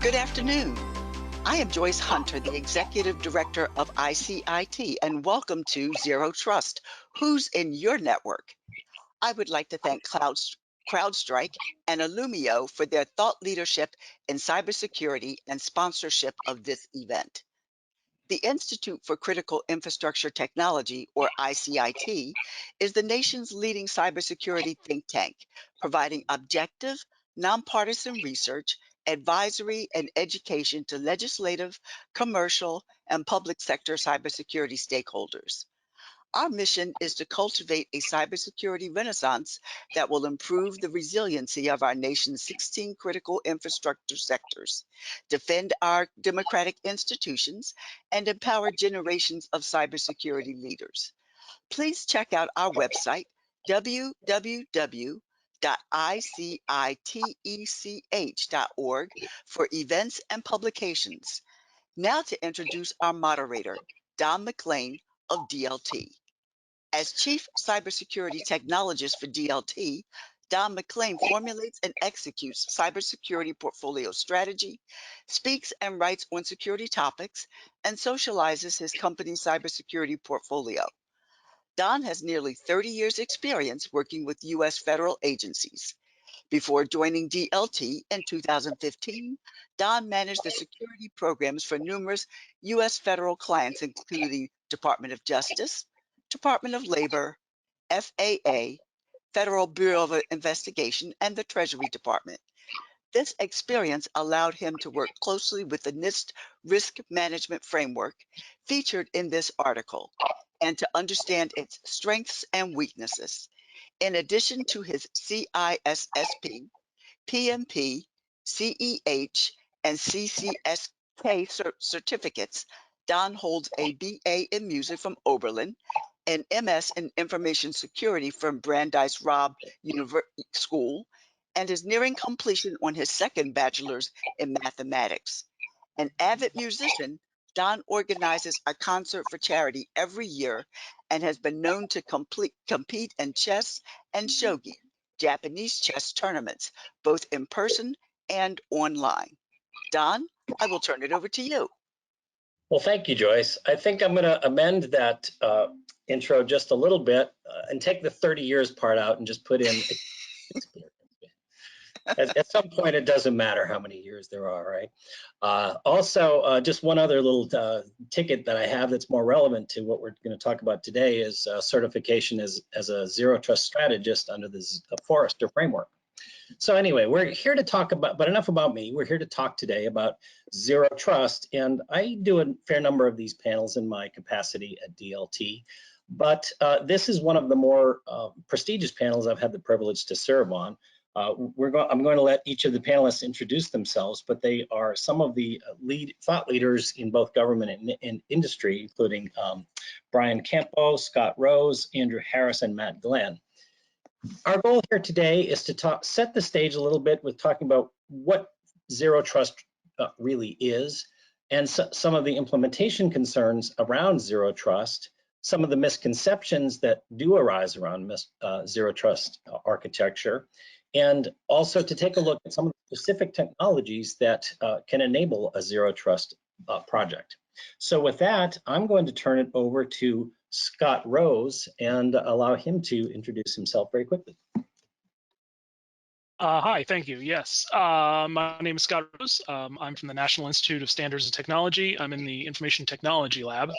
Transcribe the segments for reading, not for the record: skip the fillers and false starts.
Good afternoon. I am Joyce Hunter, the Executive Director of ICIT, and welcome to Zero Trust. Who's in your network? I would like to thank Crowdstrike and Illumio for their thought leadership in cybersecurity and sponsorship of this event. The Institute for Critical Infrastructure Technology, or ICIT, is the nation's leading cybersecurity think tank, providing objective, nonpartisan research, advisory, and education to legislative, commercial, and public sector cybersecurity stakeholders. Our mission is to cultivate a cybersecurity renaissance that will improve the resiliency of our nation's 16 critical infrastructure sectors, defend our democratic institutions, and empower generations of cybersecurity leaders. Please check out our website, www.icitech.org, for events and publications. Now to introduce our moderator, Don McLean of DLT. As Chief Cybersecurity Technologist for DLT, Don McLean formulates and executes cybersecurity portfolio strategy, speaks and writes on security topics, and socializes his company's cybersecurity portfolio. Don has nearly 30 years' experience working with U.S. federal agencies. Before joining DLT in 2015, Don managed the security programs for numerous U.S. federal clients, including Department of Justice, Department of Labor, FAA, Federal Bureau of Investigation, and the Treasury Department. This experience allowed him to work closely with the NIST risk management framework featured in this article and to understand its strengths and weaknesses. In addition to his CISSP, PMP, CEH, and CCSK certificates, Don holds a BA in music from Oberlin, an MS in information security from Brandeis Robb School, and is nearing completion on his second bachelor's in mathematics. An avid musician, Don organizes a concert for charity every year and has been known to compete in chess and shogi, Japanese chess tournaments, both in person and online. Don, I will turn it over to you. Well, thank you, Joyce. I think I'm going to amend that intro just a little bit and take the 30 years part out and just put in experience. At some point, it doesn't matter how many years there are, right? Also, just one other little ticket that I have that's more relevant to what we're going to talk about today is certification as a zero trust strategist under the Forrester framework. So anyway, we're here to talk about, but enough about me. We're here to talk today about zero trust, and I do a fair number of these panels in my capacity at DLT, but this is one of the more prestigious panels I've had the privilege to serve on. I'm going to let each of the panelists introduce themselves, but they are some of the thought leaders in both government and industry, including Brian Campo, Scott Rose, Andrew Harris, and Matt Glenn. Our goal here today is to set the stage a little bit with talking about what zero trust really is, and some of the implementation concerns around zero trust, some of the misconceptions that do arise around zero trust architecture, and also to take a look at some of the specific technologies that can enable a zero trust project. So with that, I'm going to turn it over to Scott Rose and allow him to introduce himself very quickly. Hi, thank you. Yes, my name is Scott Rose. I'm from the National Institute of Standards and Technology. I'm in the Information Technology Lab.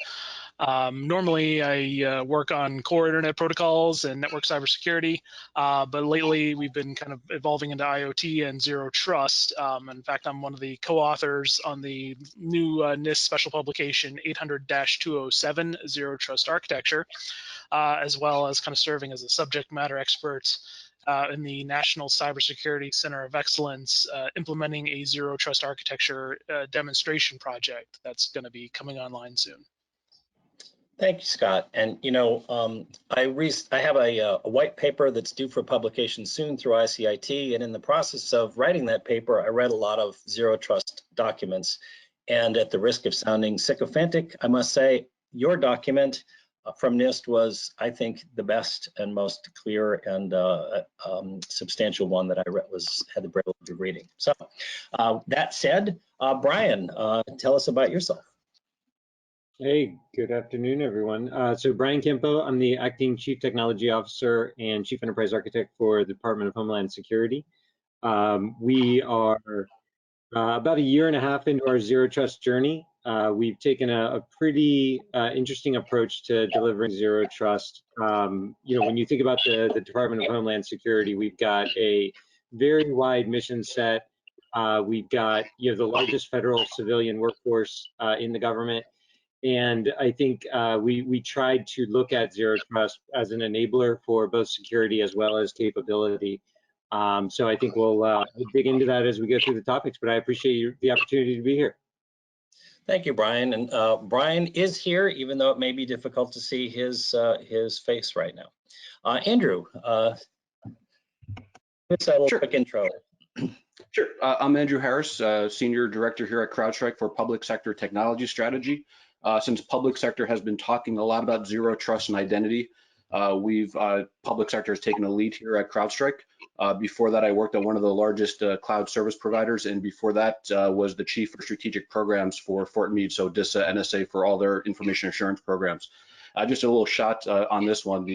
Normally, I work on core internet protocols and network cybersecurity, but lately we've been kind of evolving into IoT and zero trust. In fact, I'm one of the co-authors on the new NIST special publication 800-207 Zero Trust Architecture, as well as kind of serving as a subject matter expert in the National Cybersecurity Center of Excellence, implementing a zero trust architecture demonstration project that's going to be coming online soon. Thank you, Scott. And you know, I have a white paper that's due for publication soon through ICIT, and in the process of writing that paper, I read a lot of zero trust documents. And at the risk of sounding sycophantic, I must say your document from NIST was, I think, the best and most clear and substantial one that I had the privilege of reading. So that said, Brian, tell us about yourself. Hey, good afternoon, everyone. So Brian Campo, I'm the Acting Chief Technology Officer and Chief Enterprise Architect for the Department of Homeland Security. We are about a year and a half into our Zero Trust journey. We've taken a pretty interesting approach to delivering Zero Trust. When you think about the Department of Homeland Security, we've got a very wide mission set. We've got the largest federal civilian workforce in the government. And I think we tried to look at Zero Trust as an enabler for both security as well as capability. So I think we'll dig into that as we go through the topics, but I appreciate the opportunity to be here. Thank you, Brian. And Brian is here, even though it may be difficult to see his face right now. Andrew, let's have a little quick intro. Sure. I'm Andrew Harris, Senior Director here at Crowdstrike for Public Sector Technology Strategy. Since public sector has been talking a lot about Zero Trust and identity, public sector has taken a lead here at Crowdstrike. Before that, I worked at one of the largest cloud service providers, and before that was the Chief for Strategic Programs for Fort Meade, so DISA, NSA for all their information assurance programs. Just a little shot on this one.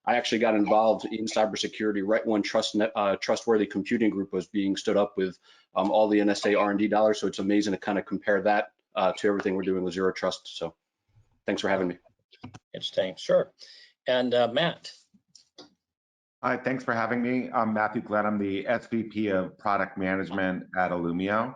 I actually got involved in cybersecurity right when Trustworthy Computing Group was being stood up with all the NSA R&D dollars, so it's amazing to kind of compare that to everything we're doing with Zero Trust. So thanks for having me. Interesting, sure. And Matt. Hi, thanks for having me. I'm Matthew Glenn. I'm the SVP of Product Management at Illumio.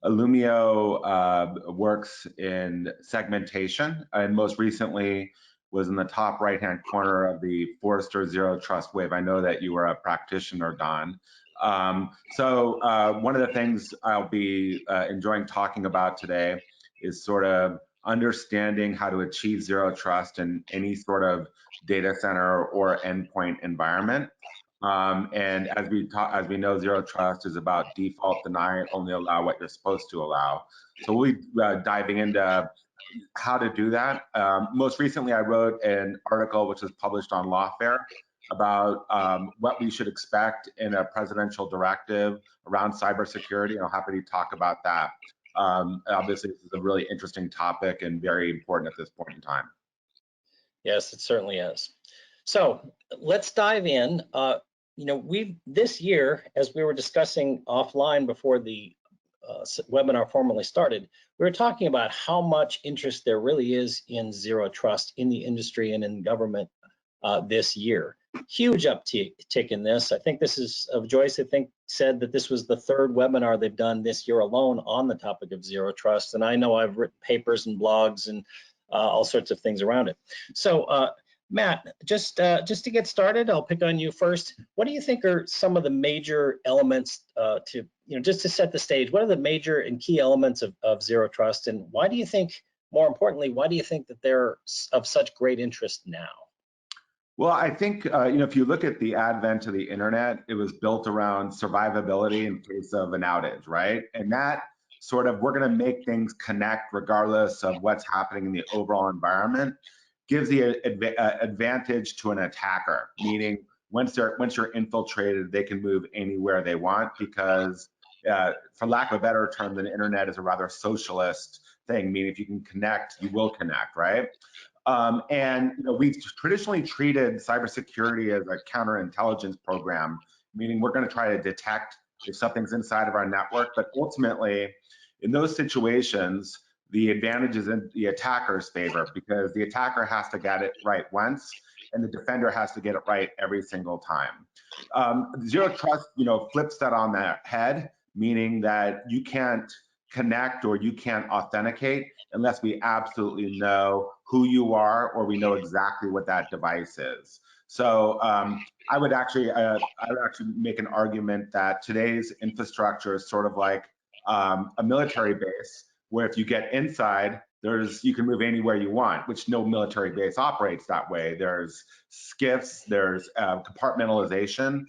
Illumio works in segmentation and most recently was in the top right-hand corner of the Forrester Zero Trust Wave. I know that you are a practitioner, Don. So one of the things I'll be enjoying talking about today is sort of understanding how to achieve Zero Trust in any sort of data center or endpoint environment. And as we know, Zero Trust is about default deny, only allow what you're supposed to allow. So we'll be diving into how to do that. Most recently, I wrote an article which was published on Lawfare about what we should expect in a presidential directive around cybersecurity, and I'm happy to talk about that. Obviously, this is a really interesting topic and very important at this point in time. Yes, it certainly is. So let's dive in. This year, as we were discussing offline before the webinar formally started, we were talking about how much interest there really is in Zero Trust in the industry and in government this year. Huge uptick in this. I think this is, Joyce, I think said that this was the third webinar they've done this year alone on the topic of Zero Trust. And I know I've written papers and blogs and all sorts of things around it. So Matt, just to get started, I'll pick on you first. What do you think are some of the major elements just to set the stage? What are the major and key elements of Zero Trust, and why do you think, more importantly, why do you think that they're of such great interest now? Well, I think, if you look at the advent of the internet, it was built around survivability in case of an outage, right? And that sort of, we're going to make things connect regardless of what's happening in the overall environment, gives the advantage to an attacker, meaning once you're infiltrated, they can move anywhere they want because, for lack of a better term, the internet is a rather socialist thing, meaning if you can connect, you will connect, right? And we've traditionally treated cybersecurity as a counterintelligence program, meaning we're going to try to detect if something's inside of our network. But ultimately, in those situations, the advantage is in the attacker's favor because the attacker has to get it right once, and the defender has to get it right every single time. Zero Trust, flips that on the head, meaning that you can't connect or you can't authenticate unless we absolutely know who you are or we know exactly what that device is. So I would actually make an argument that today's infrastructure is sort of like a military base, where if you get inside, you can move anywhere you want, which no military base operates that way. There's SCIFs, there's compartmentalization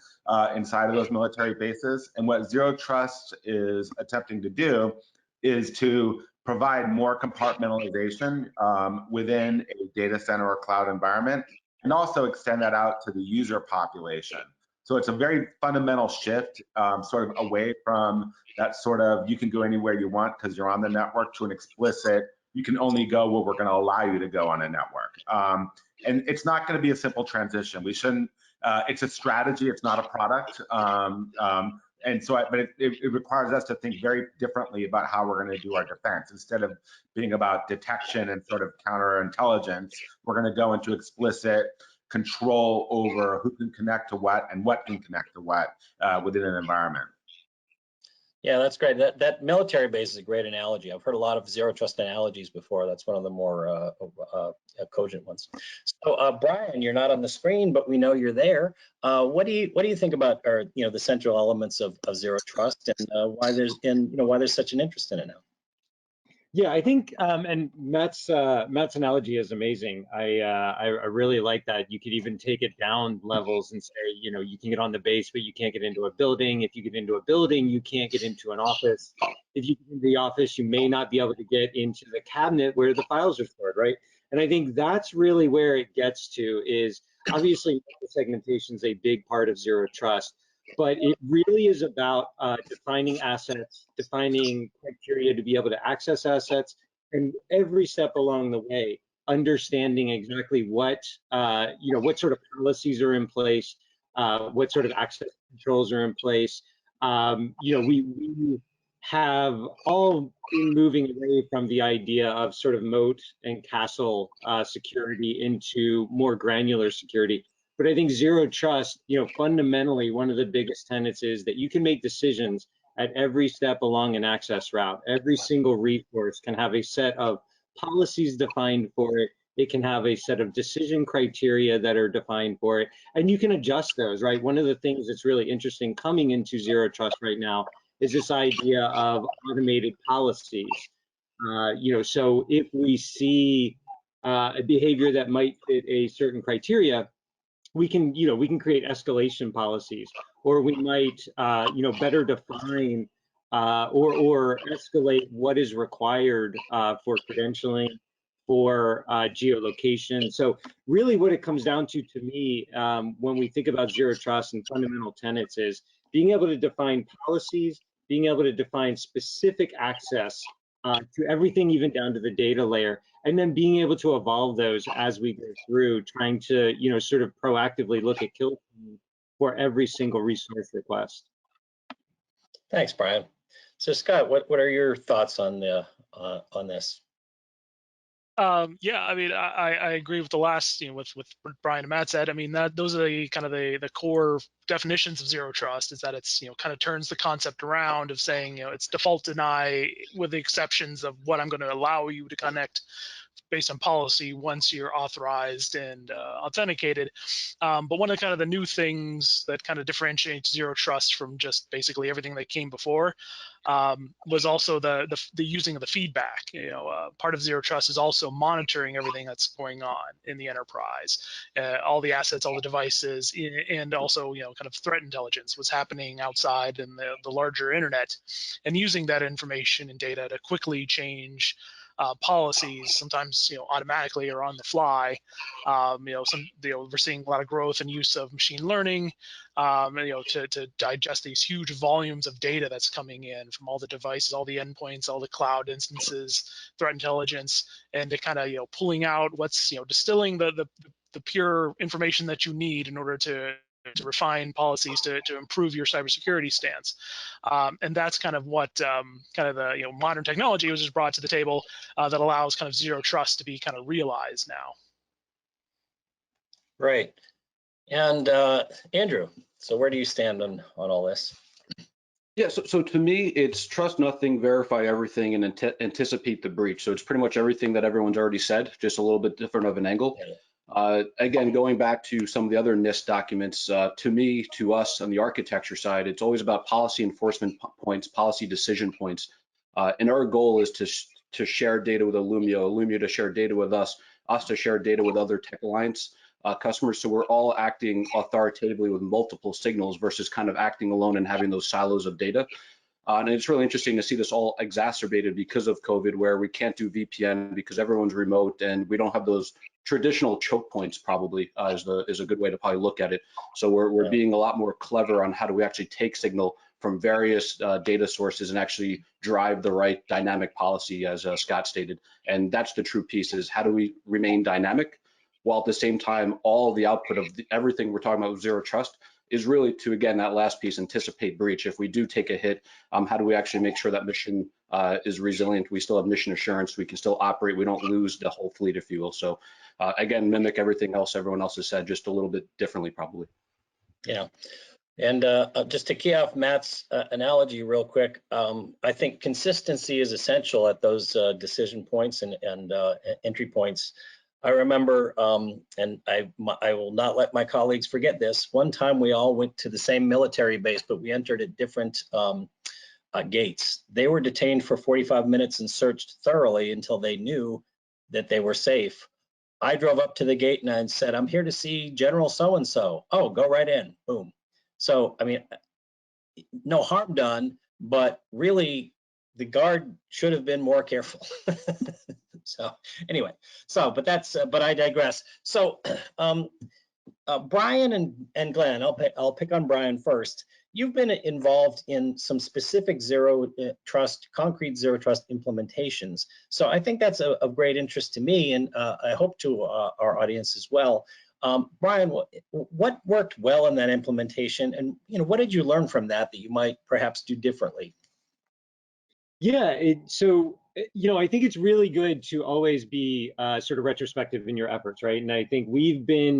inside of those military bases. And what Zero Trust is attempting to do is to provide more compartmentalization within a data center or cloud environment, and also extend that out to the user population. So it's a very fundamental shift, sort of away from that sort of you can go anywhere you want because you're on the network, to an explicit you can only go where we're going to allow you to go on a network. And it's not going to be a simple transition. We shouldn't. It's a strategy. It's not a product. And so, but it requires us to think very differently about how we're going to do our defense. Instead of being about detection and sort of counterintelligence, we're going to go into explicit control over who can connect to what and what can connect to what within an environment. Yeah, that's great. That military base is a great analogy. I've heard a lot of zero trust analogies before. That's one of the more cogent ones. So, Brian, you're not on the screen, but we know you're there. What do you think about, or the central elements of zero trust, and why there's such an interest in it now? Yeah, I think, and Matt's analogy is amazing. I really like that. You could even take it down levels and say, you can get on the base, but you can't get into a building. If you get into a building, you can't get into an office. If you get into the office, you may not be able to get into the cabinet where the files are stored, right? And I think that's really where it gets to, is obviously segmentation is a big part of zero trust. But it really is about defining assets, defining criteria to be able to access assets, and every step along the way, understanding exactly what sort of policies are in place, what sort of access controls are in place. We have all been moving away from the idea of sort of moat and castle security into more granular security. But I think zero trust, fundamentally, one of the biggest tenets is that you can make decisions at every step along an access route. Every single resource can have a set of policies defined for it. It can have a set of decision criteria that are defined for it, and you can adjust those, right? One of the things that's really interesting coming into zero trust right now is this idea of automated policies. So if we see a behavior that might fit a certain criteria, we can create escalation policies, or we might better define or escalate what is required for credentialing, for geolocation. So really what it comes down to me, when we think about zero trust and fundamental tenets, is being able to define policies, being able to define specific access to everything, even down to the data layer, and then being able to evolve those as we go through, trying to sort of proactively look at kill for every single resource request. Thanks, Brian. So Scott, what are your thoughts on this? Yeah, I mean, I agree with the last, with what Brian and Matt said. I mean, those are the core definitions of zero trust, is that it's, kind of turns the concept around of saying, it's default deny with the exceptions of what I'm going to allow you to connect based on policy once you're authorized and authenticated. But one of the new things that kind of differentiates zero trust from just basically everything that came before was also the using of the feedback. Part of zero trust is also monitoring everything that's going on in the enterprise, all the assets, all the devices, and also kind of threat intelligence, what's happening outside in the larger internet, and using that information and data to quickly change policies, sometimes automatically or on the fly. We're seeing a lot of growth and use of machine learning, to digest these huge volumes of data that's coming in from all the devices, all the endpoints, all the cloud instances, threat intelligence, and to kind of pulling out what's distilling the pure information that you need in order to refine policies to improve your cybersecurity stance. And that's kind of what the modern technology was just brought to the table that allows kind of zero trust to be kind of realized now. Right. And Andrew, so where do you stand on all this? Yeah, so to me, it's trust nothing, verify everything, and anticipate the breach. So it's pretty much everything that everyone's already said, just a little bit different of an angle. Again, going back to some of the other NIST documents, to us on the architecture side, it's always about policy enforcement points, policy decision points. And our goal is to share data with Illumio to share data with us to share data with other tech alliance customers. So we're all acting authoritatively with multiple signals versus kind of acting alone and having those silos of data. And it's really interesting to see this all exacerbated because of COVID, where we can't do VPN because everyone's remote and we don't have those traditional choke points, probably is a good way to probably look at it. So we're being a lot more clever on how do we actually take signal from various data sources and actually drive the right dynamic policy, as Scott stated. And that's the true piece, is how do we remain dynamic while at the same time all the output of everything we're talking about with zero trust is really to, again, that last piece, anticipate breach. If we do take a hit, how do we actually make sure that mission is resilient? We still have mission assurance. We can still operate. We don't lose the whole fleet, if you will. So again, mimic everything else everyone else has said, just a little bit differently, probably. Yeah. And just to key off Matt's analogy real quick, I think consistency is essential at those decision points and entry points. I remember, and I will not let my colleagues forget this, one time we all went to the same military base, but we entered at different gates. They were detained for 45 minutes and searched thoroughly until they knew that they were safe. I drove up to the gate and I said, "I'm here to see General so-and-so." "Oh, go right in." Boom. So, I mean, no harm done, but really the guard should have been more careful. So anyway, but I digress. So Brian and Glenn, I'll pick on Brian first. You've been involved in some specific concrete zero trust implementations. So I think that's of great interest to me, and I hope to our audience as well. Brian, what worked well in that implementation, and what did you learn from that you might perhaps do differently? Yeah, I think it's really good to always be sort of retrospective in your efforts, right? And I think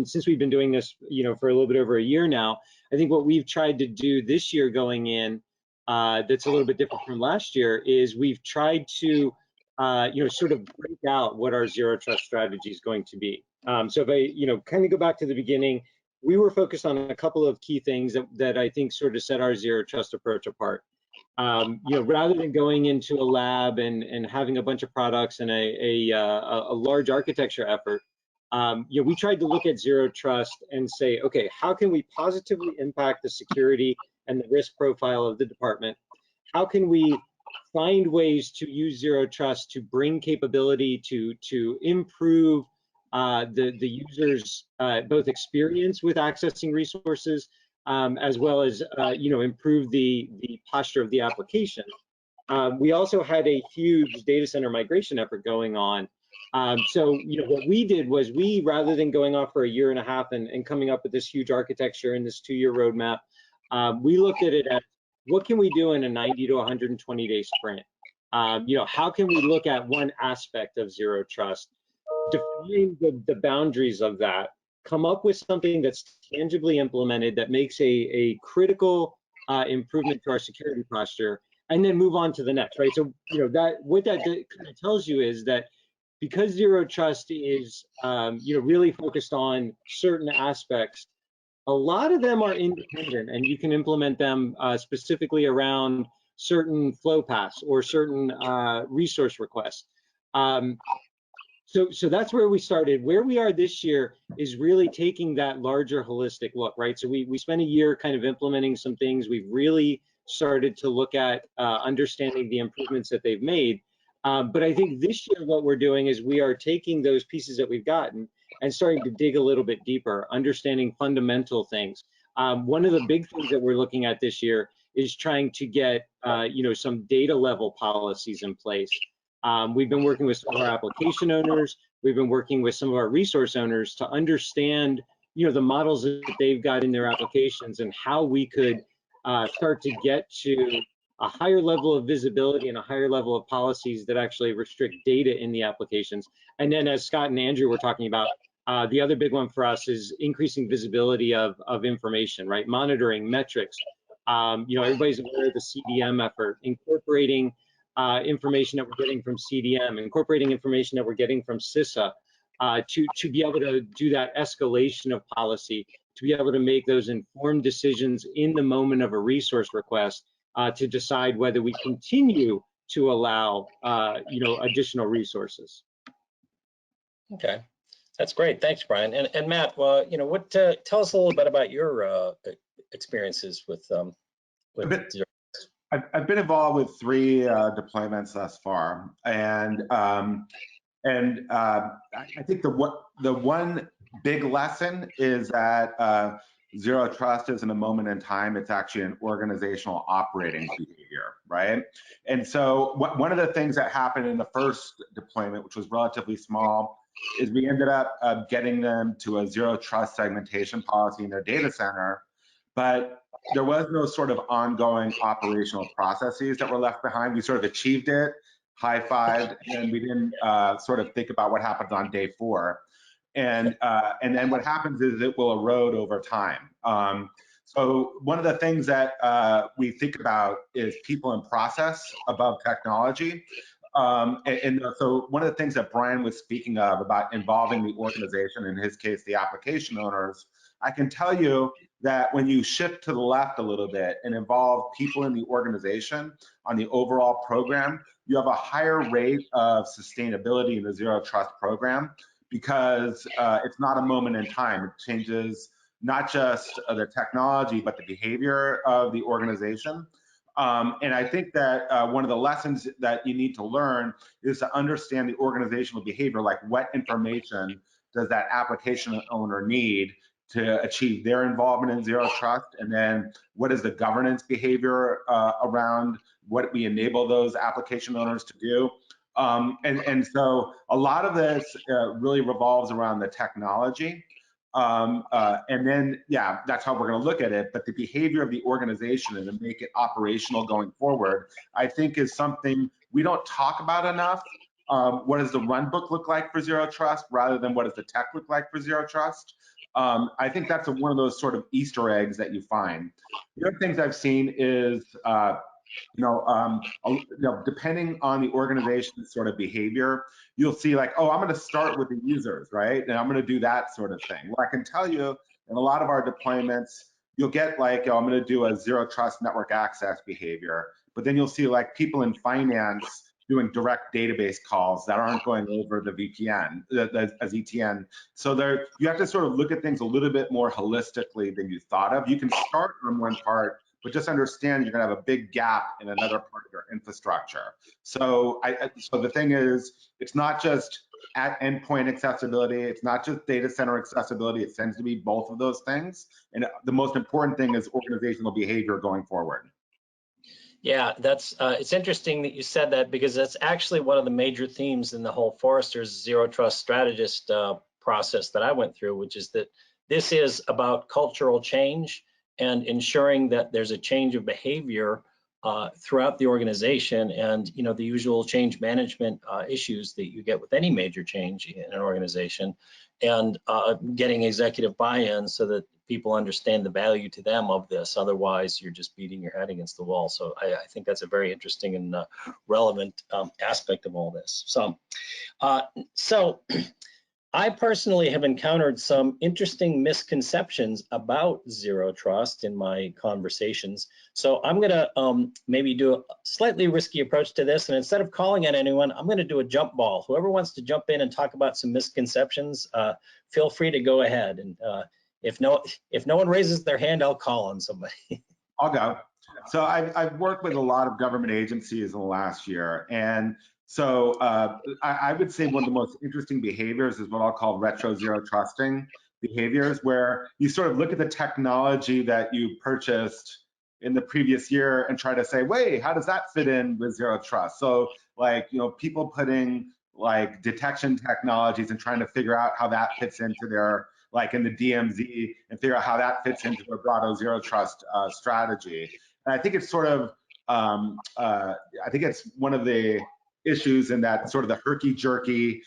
since we've been doing this, for a little bit over a year now, I think what we've tried to do this year going in, that's a little bit different from last year, is we've tried to, sort of break out what our zero trust strategy is going to be. So if I, kind of go back to the beginning, we were focused on a couple of key things that I think sort of set our zero trust approach apart. Rather than going into a lab and having a bunch of products and a large architecture effort, we tried to look at zero trust and say, okay, how can we positively impact the security and the risk profile of the department? How can we find ways to use zero trust to bring capability to improve the user's both experience with accessing resources, as well as improve the posture of the application. We also had a huge data center migration effort going on. So what we did was rather than going off for a year and a half and coming up with this huge architecture and this 2-year roadmap, we looked at it as, what can we do in a 90 to 120 day sprint? How can we look at one aspect of zero trust, define the boundaries of that, come up with something that's tangibly implemented that makes a critical improvement to our security posture, and then move on to the next, right? So, what that kind of tells you is that because zero trust is, really focused on certain aspects, a lot of them are independent, and you can implement them specifically around certain flow paths or certain resource requests. So that's where we started. Where we are this year is really taking that larger holistic look, right? So we spent a year kind of implementing some things. We've really started to look at understanding the improvements that they've made. But I think this year what we're doing is we are taking those pieces that we've gotten and starting to dig a little bit deeper, understanding fundamental things. One of the big things that we're looking at this year is trying to get some data level policies in place. We've been working with some of our application owners. We've been working with some of our resource owners to understand, the models that they've got in their applications and how we could start to get to a higher level of visibility and a higher level of policies that actually restrict data in the applications. And then, as Scott and Andrew were talking about, the other big one for us is increasing visibility of information, right? Monitoring metrics. Everybody's aware of the CDM effort, incorporating information that we're getting from CDM, incorporating information that we're getting from CISA to be able to do that escalation of policy, to be able to make those informed decisions in the moment of a resource request to decide whether we continue to allow additional resources. Okay, that's great. Thanks, Brian. And Matt, well, tell us a little bit about your experiences with zero. I've been involved with 3 deployments thus far, and I think the one big lesson is that zero trust isn't a moment in time. It's actually an organizational operating behavior, right? And so one of the things that happened in the first deployment, which was relatively small, is we ended up getting them to a zero trust segmentation policy in their data center, but there was no sort of ongoing operational processes that were left behind. We sort of achieved it, high-fived, and we didn't sort of think about what happens on day 4. And then what happens is it will erode over time. So one of the things that we think about is people and process above technology. So one of the things that Brian was speaking of about involving the organization, in his case, the application owners, I can tell you that when you shift to the left a little bit and involve people in the organization on the overall program, you have a higher rate of sustainability in the zero trust program, because it's not a moment in time. It changes not just the technology, but the behavior of the organization. And I think that one of the lessons that you need to learn is to understand the organizational behavior, like what information does that application owner need to achieve their involvement in zero trust, and then what is the governance behavior around what we enable those application owners to do. And so a lot of this really revolves around the technology. And then, yeah, that's how we're going to look at it. But the behavior of the organization and to make it operational going forward, I think is something we don't talk about enough. What does the run book look like for zero trust rather than what does the tech look like for zero trust? I think that's one of those sort of Easter eggs that you find. The other things I've seen is, depending on the organization's sort of behavior, you'll see like, oh, I'm going to start with the users, right? And I'm going to do that sort of thing. Well, I can tell you in a lot of our deployments, you'll get like, oh, I'm going to do a zero trust network access behavior, but then you'll see like people in finance doing direct database calls that aren't going over the VPN, as ETN. So there, you have to sort of look at things a little bit more holistically than you thought of. You can start on one part, but just understand you're going to have a big gap in another part of your infrastructure. So, so the thing is, it's not just at endpoint accessibility, it's not just data center accessibility, it tends to be both of those things. And the most important thing is organizational behavior going forward. Yeah, that's it's interesting that you said that, because that's actually one of the major themes in the whole Forrester's Zero Trust Strategist process that I went through, which is that this is about cultural change and ensuring that there's a change of behavior throughout the organization, and the usual change management issues that you get with any major change in an organization, and getting executive buy-in so that people understand the value to them of this. Otherwise, you're just beating your head against the wall. So I think that's a very interesting and relevant aspect of all this. So I personally have encountered some interesting misconceptions about zero trust in my conversations. So I'm going to maybe do a slightly risky approach to this. And instead of calling at anyone, I'm going to do a jump ball. Whoever wants to jump in and talk about some misconceptions, feel free to go ahead. And if no one raises their hand, I'll call on somebody. I'll go. So I've worked with a lot of government agencies in the last year, and so I would say one of the most interesting behaviors is what I'll call retro zero trusting behaviors, where you sort of look at the technology that you purchased in the previous year and try to say, wait, how does that fit in with zero trust? So like, people putting like detection technologies and trying to figure out how that fits into their, like in the DMZ, and figure out how that fits into a broader zero trust strategy. And I think it's sort of, I think it's one of the issues in that sort of the herky-jerky,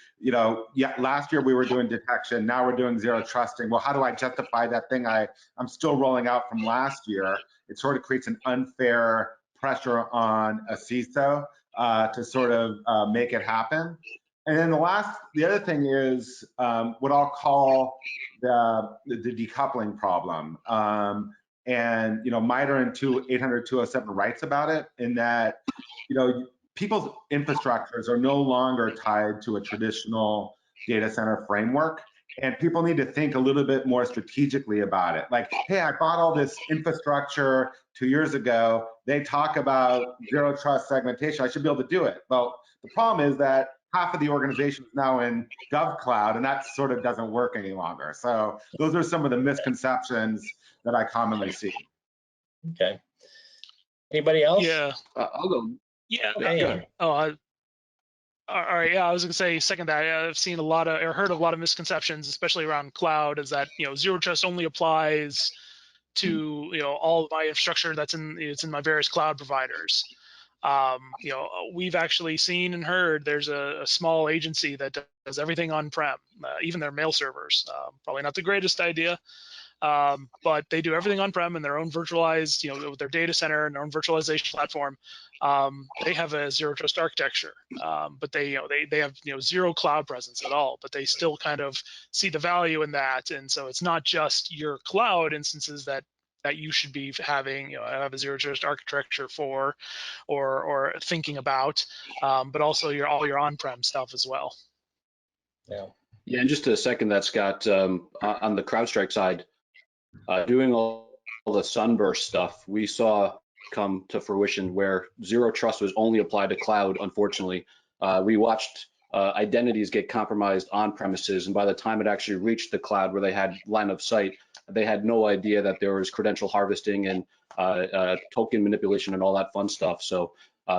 last year we were doing detection, now we're doing zero trusting. Well, how do I justify that thing I'm still rolling out from last year? It sort of creates an unfair pressure on a CISO to sort of make it happen. And then the other thing is what I'll call the decoupling problem. And MITRE and 800-207 writes about it, in that people's infrastructures are no longer tied to a traditional data center framework. And people need to think a little bit more strategically about it. Like, hey, I bought all this infrastructure 2 years ago. They talk about zero trust segmentation. I should be able to do it. Well, the problem is that half of the organization is now in GovCloud, and that sort of doesn't work any longer. So those are some of the misconceptions that I commonly see. Okay. Anybody else? Yeah. I'll go. Yeah. Okay. Go ahead. All right, yeah, I was gonna say second that. I've seen a lot of, or heard of a lot of misconceptions, especially around cloud, is that zero trust only applies to all of my infrastructure that's in my various cloud providers. We've actually seen and heard there's a small agency that does everything on-prem, even their mail servers. Probably not the greatest idea. But they do everything on-prem in their own virtualized, with their data center and their own virtualization platform. They have a zero trust architecture, but they have zero cloud presence at all. But they still kind of see the value in that, and so it's not just your cloud instances that you should be having, have a zero trust architecture for, or thinking about, but also all your on-prem stuff as well. Yeah. Yeah, and just to second that, Scott, on the Crowdstrike side, doing all the Sunburst stuff, we saw come to fruition where zero trust was only applied to cloud, unfortunately. We watched identities get compromised on premises, and by the time it actually reached the cloud where they had line of sight, they had no idea that there was credential harvesting and token manipulation and all that fun stuff. So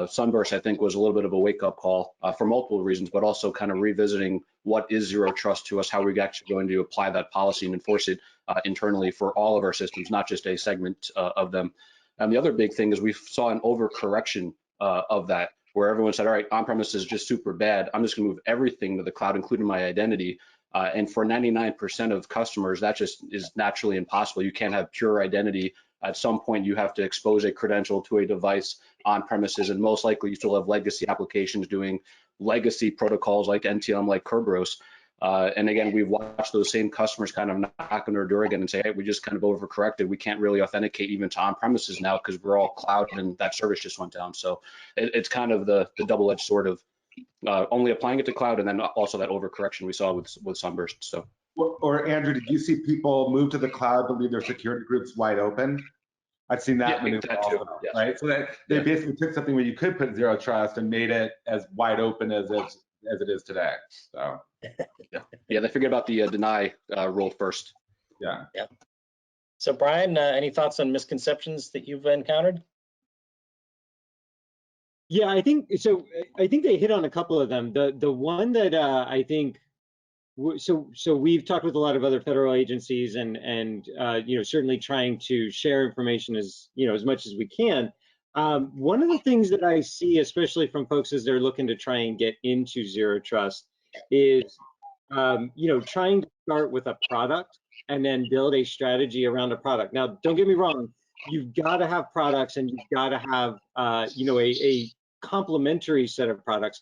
Sunburst, I think, was a little bit of a wake-up call for multiple reasons, but also kind of revisiting what is zero trust to us, how we're actually going to apply that policy and enforce it internally for all of our systems, not just a segment of them. And the other big thing is we saw an overcorrection of that, where everyone said, all right, on-premise is just super bad. I'm just gonna move everything to the cloud, including my identity. And for 99% of customers, that just is naturally impossible. You can't have pure identity. At some point, you have to expose a credential to a device on premises, and most likely you still have legacy applications doing legacy protocols like NTLM, like Kerberos. And again, we've watched those same customers kind of knock on our door again and say, hey, we just kind of overcorrected. We can't really authenticate even to on-premises now because we're all cloud and that service just went down. So it's kind of the double-edged sword of only applying it to cloud, and then also that overcorrection we saw with Sunburst. So. Or Andrew, did you see people move to the cloud to leave their security groups wide open? I've seen that maneuver also, yes. right? So that they basically took something where you could put zero trust and made it as wide open as it is today. So yeah, they figured about the deny rule first. Yeah. So Brian, any thoughts on misconceptions that you've encountered? Yeah, I think so. I think they hit on a couple of them. The one that I think, so we've talked with a lot of other federal agencies and certainly trying to share information as much as we can. One of the things that I see, especially from folks as they're looking to try and get into zero trust, is trying to start with a product and then build a strategy around a product. Now, don't get me wrong, you've got to have products and you've got to have a complementary set of products.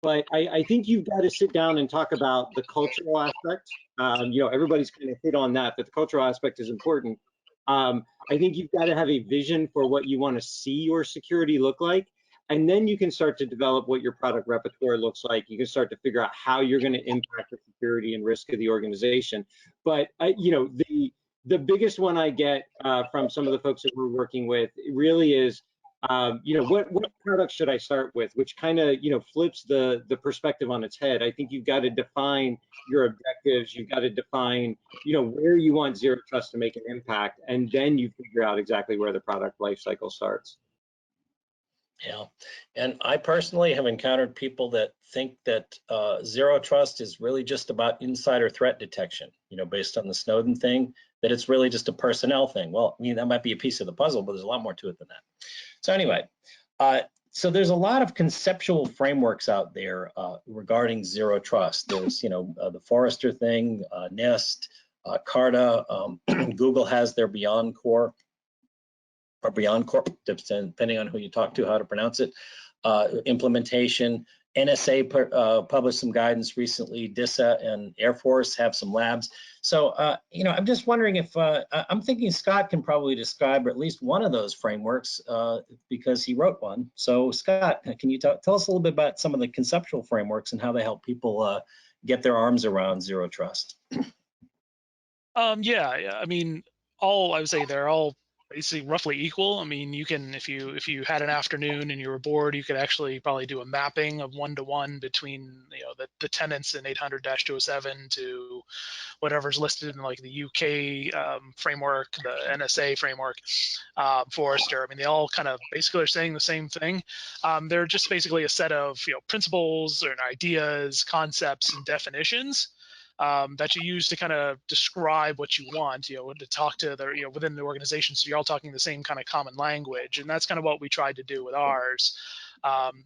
But I think you've got to sit down and talk about the cultural aspect. Everybody's kind of hit on that, but the cultural aspect is important. I think you've got to have a vision for what you want to see your security look like. And then you can start to develop what your product repertoire looks like. You can start to figure out how you're going to impact the security and risk of the organization. But the biggest one I get from some of the folks that we're working with really is, what product should I start with? Which kind of flips the perspective on its head. I think you've got to define your objectives. You've got to define where you want zero trust to make an impact, and then you figure out exactly where the product life cycle starts. Yeah, and I personally have encountered people that think that zero trust is really just about insider threat detection, based on the Snowden thing, that it's really just a personnel thing. Well, I mean, that might be a piece of the puzzle, but there's a lot more to it than that. So anyway, so there's a lot of conceptual frameworks out there regarding zero trust. There's, the Forrester thing, NIST, Carta, Google has their Beyond Core, or Beyond Corp, depending on who you talk to, how to pronounce it, implementation. NSA published some guidance recently. DISA and Air Force have some labs. So, I'm just wondering if, I'm thinking Scott can probably describe at least one of those frameworks because he wrote one. So Scott, can you tell us a little bit about some of the conceptual frameworks and how they help people get their arms around zero trust? Yeah, I mean, I would say they're all basically roughly equal. I mean, you can, if you had an afternoon and you were bored, you could actually probably do a mapping of 1-to-1 between the tenants in 800-207 to whatever's listed in like the UK framework, the NSA framework, Forrester. I mean, they all kind of basically are saying the same thing. They're just basically a set of principles or ideas, concepts, and definitions that you use to kind of describe what you want, to talk to the, within the organization. So you're all talking the same kind of common language. And that's kind of what we tried to do with ours,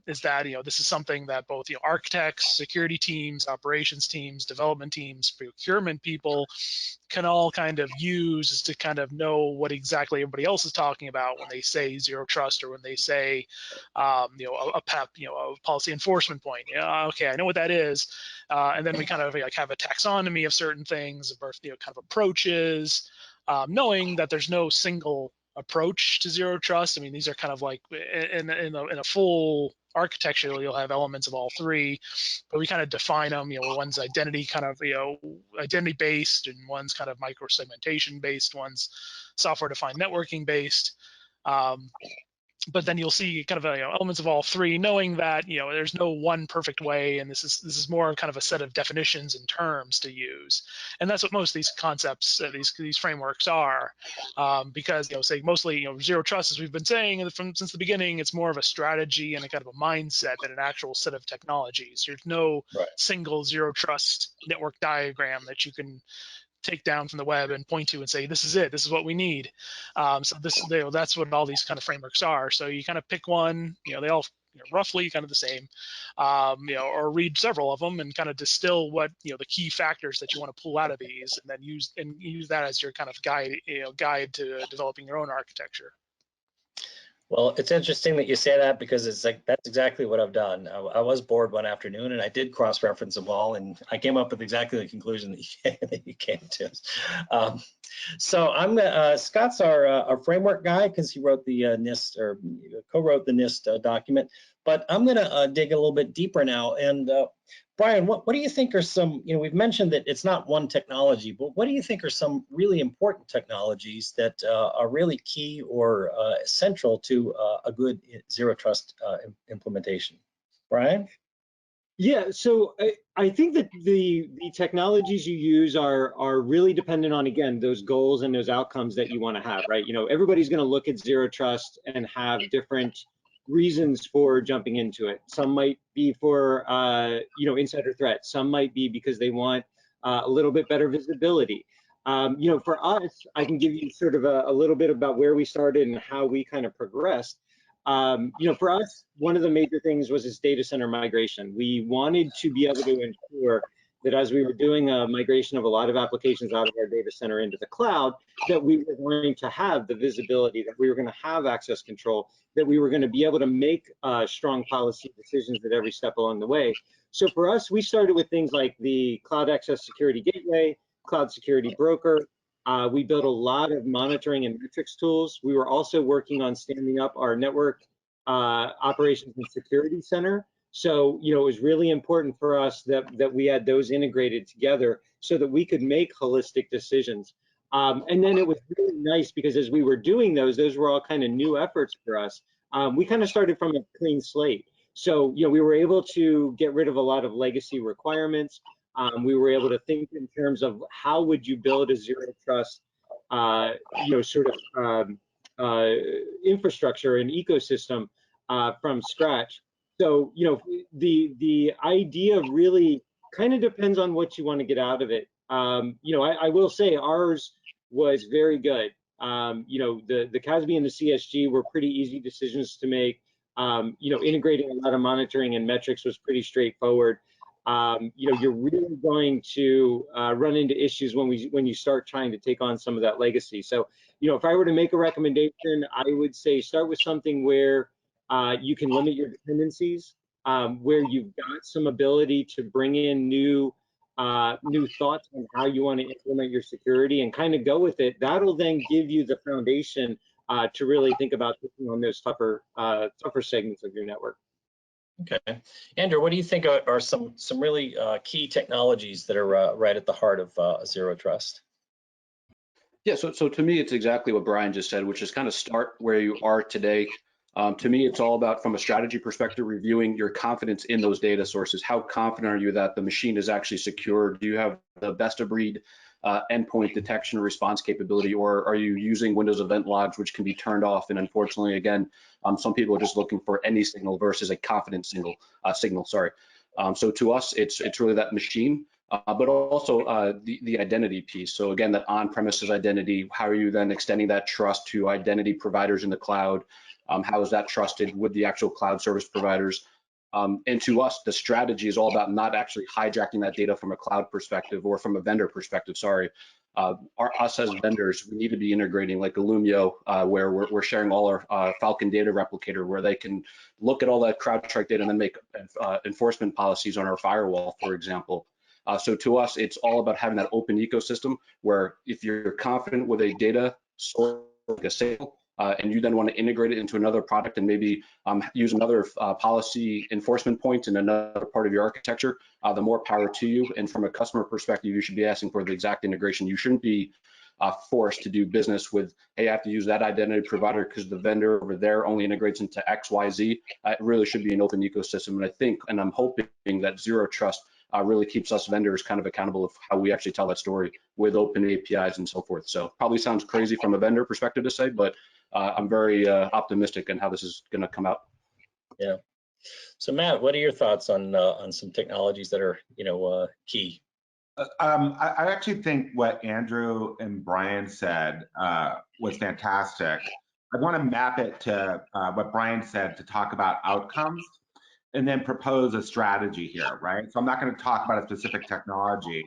is that, this is something that both, architects, security teams, operations teams, development teams, procurement people can all kind of use to kind of know what exactly everybody else is talking about when they say zero trust, or when they say, a PEP, a policy enforcement point. Yeah, okay, I know what that is. And then we kind of like have a taxonomy of certain things, kind of approaches, knowing that there's no single approach to zero trust. I mean, these are kind of like in a full architecture, you'll have elements of all three, but we kind of define them. One's identity kind of identity based, and one's kind of micro segmentation based. One's software defined networking based. But then you'll see kind of elements of all three, knowing that there's no one perfect way, and this is more kind of a set of definitions and terms to use, and that's what most of these concepts, these frameworks are, because say mostly zero trust, as we've been saying since the beginning, it's more of a strategy and a kind of a mindset than an actual set of technologies. There's no single zero trust network diagram that you can take down from the web and point to and say, this is it, this is what we need. So that's what all these kind of frameworks are. So you kind of pick one, they all roughly kind of the same, or read several of them and kind of distill what the key factors that you want to pull out of these, and then use that as your kind of guide to developing your own architecture. Well, it's interesting that you say that, because it's like that's exactly what I've done. I was bored one afternoon and I did cross-reference them all, and I came up with exactly the conclusion that you came to. So Scott's our framework guy, because he wrote the NIST, or co-wrote the NIST document. But I'm going to dig a little bit deeper now. And Brian, what do you think are some, we've mentioned that it's not one technology, but what do you think are some really important technologies that are really key or central to a good zero trust implementation? Brian? Yeah, so I think that the technologies you use are really dependent on, again, those goals and those outcomes that you want to have, right? Everybody's going to look at zero trust and have different reasons for jumping into it. Some might be for insider threats. Some might be because they want a little bit better visibility. For us, I can give you sort of a little bit about where we started and how we kind of progressed. For us, one of the major things was this data center migration. We wanted to be able to ensure that as we were doing a migration of a lot of applications out of our data center into the cloud, that we were going to have the visibility, that we were going to have access control, that we were going to be able to make strong policy decisions at every step along the way. So for us, we started with things like the Cloud Access Security Gateway, Cloud Security Broker. We built a lot of monitoring and metrics tools. We were also working on standing up our network operations and security center. So, it was really important for us that we had those integrated together so that we could make holistic decisions. And then it was really nice because as we were doing those were all kind of new efforts for us. We kind of started from a clean slate. So, we were able to get rid of a lot of legacy requirements. We were able to think in terms of how would you build a zero trust, infrastructure and ecosystem from scratch. So, the idea really kind of depends on what you want to get out of it. I will say ours was very good. The CASB and the CSG were pretty easy decisions to make. Integrating a lot of monitoring and metrics was pretty straightforward. You're really going to run into issues when you start trying to take on some of that legacy. So, if I were to make a recommendation, I would say start with something where you can limit your dependencies, where you've got some ability to bring in new thoughts on how you want to implement your security and kind of go with it. That'll then give you the foundation to really think about taking on those tougher segments of your network. Okay, Andrew, what do you think are some really key technologies that are right at the heart of zero trust? Yeah, so to me, it's exactly what Brian just said, which is kind of start where you are today. To me, it's all about, from a strategy perspective, reviewing your confidence in those data sources. How confident are you that the machine is actually secure? Do you have the best of breed endpoint detection and response capability, or are you using Windows event logs, which can be turned off? And unfortunately, again, some people are just looking for any signal versus a confident signal. Sorry. So to us, it's really that machine. But also the identity piece. So again, that on-premises identity, how are you then extending that trust to identity providers in the cloud? How is that trusted with the actual cloud service providers? And to us, the strategy is all about not actually hijacking that data from a cloud perspective or from a vendor perspective, sorry. Us as vendors, we need to be integrating like Illumio, where we're sharing all our Falcon data replicator, where they can look at all that CrowdStrike data and then make enforcement policies on our firewall, for example. So to us, it's all about having that open ecosystem where if you're confident with a data source, like a signal, and you then want to integrate it into another product and maybe use another policy enforcement point in another part of your architecture, the more power to you. And from a customer perspective, you should be asking for the exact integration. You shouldn't be forced to do business with, hey, I have to use that identity provider because the vendor over there only integrates into X, Y, Z. It really should be an open ecosystem. And I think, and I'm hoping that zero trust really keeps us vendors kind of accountable of how we actually tell that story with open APIs and so forth. So probably sounds crazy from a vendor perspective to say, but I'm very optimistic in how this is going to come out. Yeah. So Matt, what are your thoughts on some technologies that are key? I actually think what Andrew and Brian said was fantastic. I want to map it to what Brian said to talk about outcomes and then propose a strategy here, right? So I'm not going to talk about a specific technology.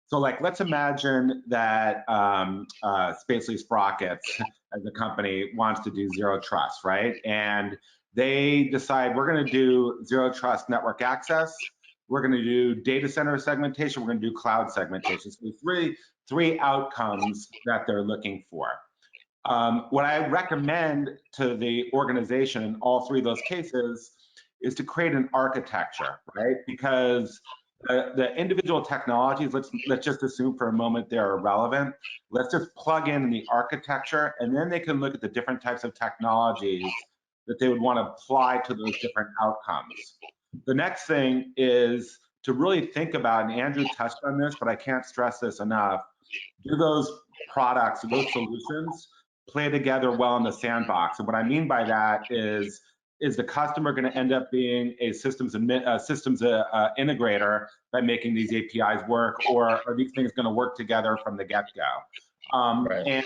So like, let's imagine that Spacely Sprockets as a company wants to do zero trust, right? And they decide we're going to do zero trust network access. We're going to do data center segmentation. We're going to do cloud segmentation. So there's three outcomes that they're looking for. What I recommend to the organization in all three of those cases is to create an architecture, right? Because the individual technologies, let's just assume for a moment they're irrelevant. Let's just plug in the architecture, and then they can look at the different types of technologies that they would want to apply to those different outcomes. The next thing is to really think about, and Andrew touched on this, but I can't stress this enough, do those products, those solutions play together well in the sandbox? And what I mean by that is the customer going to end up being a systems integrator by making these APIs work, or are these things going to work together from the get-go? Right.